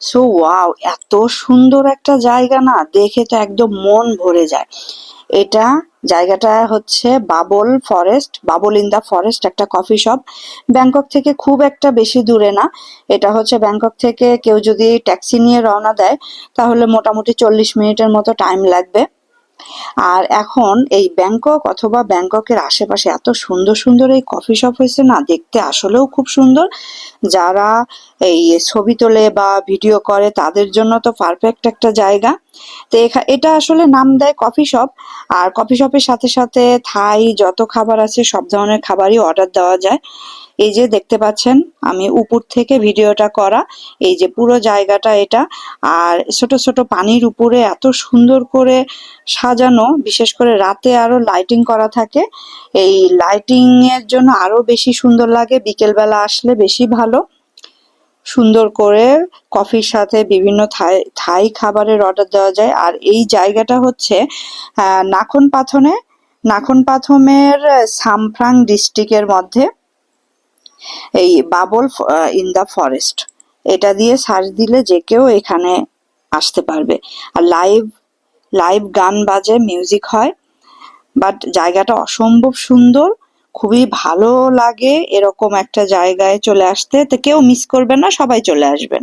So wow, এত সুন্দর একটা জায়গা না, দেখে তো একদম মন ভরে যায়। এটা জায়গাটা হচ্ছে bubble forest, bubble in the forest, একটা কফি শপ। ব্যাংকক থেকে খুব একটা বেশি দূরে না। এটা হচ্ছে ব্যাংকক থেকে কেউ যদি ট্যাক্সি নিয়ে রওনা দেয় তাহলে মোটামুটি 40 মিনিটের মতো টাইম লাগবে। আর এখন এই ব্যাংকক অথবা ব্যাংককের আশেপাশে এত সুন্দর সুন্দর এই কফি শপ হয়েছে না, দেখতে আসলেও খুব সুন্দর। যারা এই ছবি তোলে বা ভিডিও করে তাদের জন্য তো পারফেক্ট একটা জায়গা। তো এটা আসলে নাম দেয় কফি শপ। আর কফি শপের সাথে সাথে থাই যত খাবার আছে সব ধরনের খাবারই অর্ডার দেওয়া যায়। এই যে দেখতে পাচ্ছেন, আমি উপর থেকে ভিডিওটা করা। এই যে পুরো জায়গাটা এটা। আর ছোট ছোট পানির উপরে এত সুন্দর করে সাজানো, বিশেষ করে রাতে আরো লাইটিং করা থাকে। এই লাইটিং এর জন্য আরো বেশি সুন্দর লাগে, বিকেল বেলা আসলে বেশি ভালো। সুন্দর করে কফির সাথে বিভিন্ন থাই থাই খাবারের অর্ডার দেওয়া যায়। আর এই জায়গাটা হচ্ছে নাখন পাথনে, নাখন পাথমের সামফ্রাং ডিস্ট্রিক্টের মধ্যে, এই বাবল ইন দা ফরেস্ট এটা দিয়ে সার্চ দিলে যে কেউ এখানে আসতে পারবে। আর লাইভ লাইভ গান বাজে, মিউজিক হয়। বাট জায়গাটা অসম্ভব সুন্দর, খুবই ভালো লাগে এরকম একটা জায়গায় চলে আসতে। তো কেউ মিস করবেন না, সবাই চলে আসবেন।